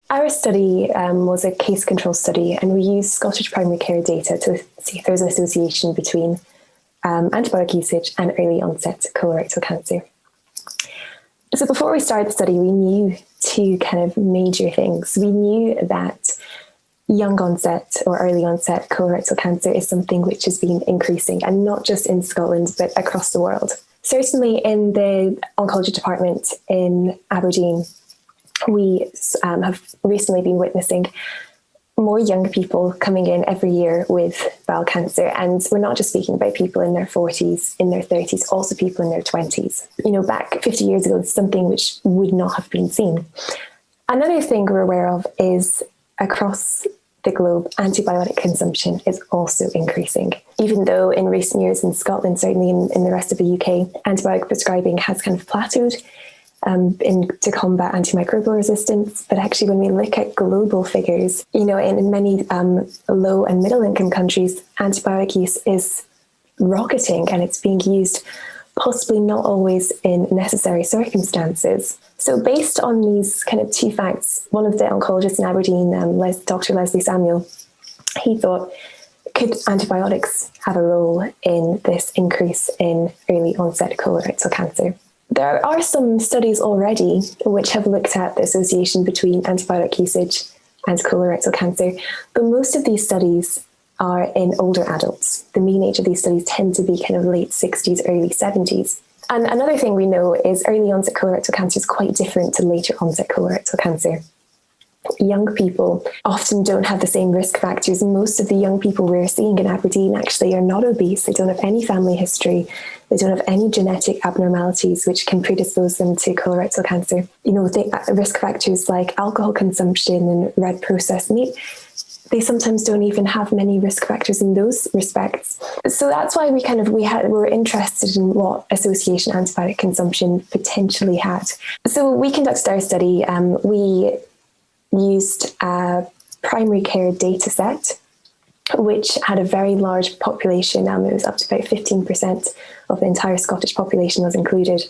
Our study was a case control study, and we used Scottish primary care data to see if there was an association between antibiotic usage and early onset colorectal cancer. So before we started the study, we knew two kind of major things. We knew that young onset or early onset colorectal cancer is something which has been increasing, and not just in Scotland, but across the world. Certainly in the oncology department in Aberdeen, we have recently been witnessing more young people coming in every year with bowel cancer. And we're not just speaking about people in their 40s, in their 30s, also people in their 20s. You know, back 50 years ago, it's something which would not have been seen. Another thing we're aware of is across the globe, antibiotic consumption is also increasing. Even though in recent years in Scotland, certainly in the rest of the UK, antibiotic prescribing has kind of plateaued to combat antimicrobial resistance. But actually, when we look at global figures, you know, in many low and middle income countries, antibiotic use is rocketing, and it's being used possibly not always in necessary circumstances. So based on these kind of two facts, one of the oncologists in Aberdeen, Dr. Leslie Samuel, he thought, could antibiotics have a role in this increase in early onset colorectal cancer? There are some studies already which have looked at the association between antibiotic usage and colorectal cancer, but most of these studies are in older adults. The mean age of these studies tend to be kind of late 60s, early 70s. And another thing we know is early onset colorectal cancer is quite different to later onset colorectal cancer. Young people often don't have the same risk factors. Most of the young people we're seeing in Aberdeen actually are not obese. They don't have any family history. They don't have any genetic abnormalities which can predispose them to colorectal cancer. You know, risk factors like alcohol consumption and red processed meat, they sometimes don't even have many risk factors in those respects. So that's why we were interested in what association antibiotic consumption potentially had. So we conducted our study. We used a primary care data set, which had a very large population. It was up to about 15% of the entire Scottish population was included.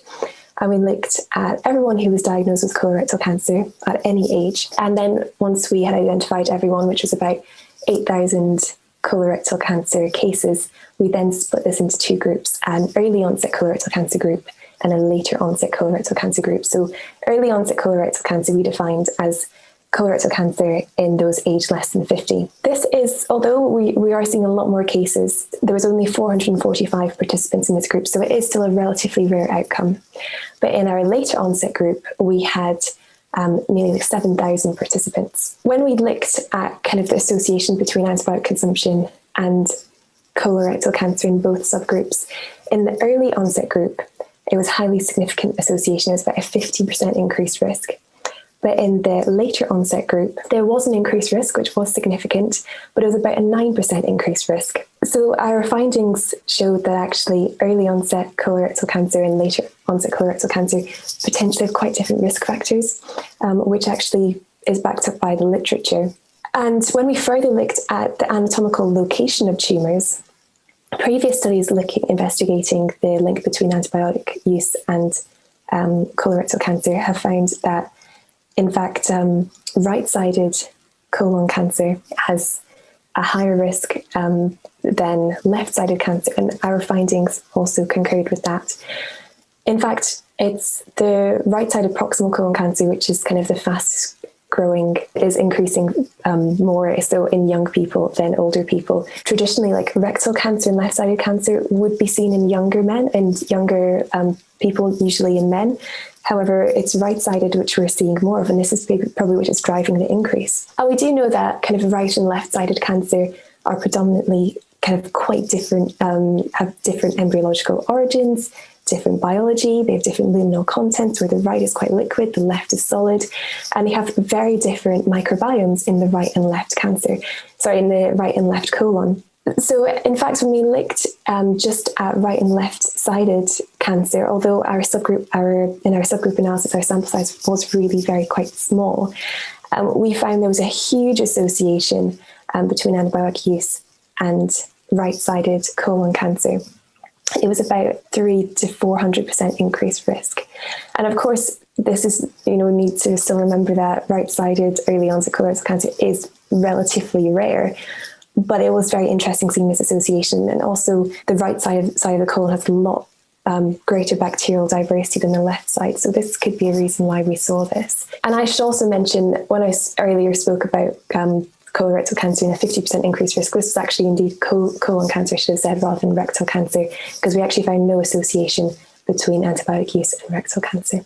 And we looked at everyone who was diagnosed with colorectal cancer at any age. And then once we had identified everyone, which was about 8,000 colorectal cancer cases, we then split this into two groups, an early onset colorectal cancer group and a later onset colorectal cancer group. So early onset colorectal cancer we defined as colorectal cancer in those aged less than 50. This is, although we are seeing a lot more cases, there was only 445 participants in this group, so it is still a relatively rare outcome. But in our later onset group, we had nearly 7,000 participants. When we looked at kind of the association between antibiotic consumption and colorectal cancer in both subgroups, in the early onset group, it was highly significant association. It was about a 50% increased risk. But in the later onset group, there was an increased risk, which was significant, but it was about a 9% increased risk. So our findings showed that actually early onset colorectal cancer and later onset colorectal cancer potentially have quite different risk factors, which actually is backed up by the literature. And when we further looked at the anatomical location of tumours, previous studies investigating the link between antibiotic use and colorectal cancer have found that in fact, right-sided colon cancer has a higher risk than left-sided cancer, and our findings also concurred with that. In fact, it's the right-sided proximal colon cancer, which is kind of the fastest growing, is increasing more so in young people than older people. Traditionally, like rectal cancer and left-sided cancer would be seen in younger men and younger people, usually in men. However, it's right-sided, which we're seeing more of, and this is probably what is driving the increase. And we do know that kind of right and left-sided cancer are predominantly kind of quite different, have different embryological origins, different biology, they have different luminal contents, where the right is quite liquid, the left is solid, and they have very different microbiomes in the right and left in the right and left colon. So in fact, when we looked just at right and left-sided cancer, although in our subgroup analysis, our sample size was really quite small, we found there was a huge association between antibiotic use and right-sided colon cancer. It was about 300 to 400% increased risk. And of course, this is, we need to still remember that right-sided early onset colorectal cancer is relatively rare, but it was very interesting seeing this association. And also the right side of the colon has a lot greater bacterial diversity than the left side. So this could be a reason why we saw this. And I should also mention, when I earlier spoke about colorectal cancer and a 50% increased risk, this is actually indeed colon cancer, I should have said, rather than rectal cancer, because we actually found no association between antibiotic use and rectal cancer.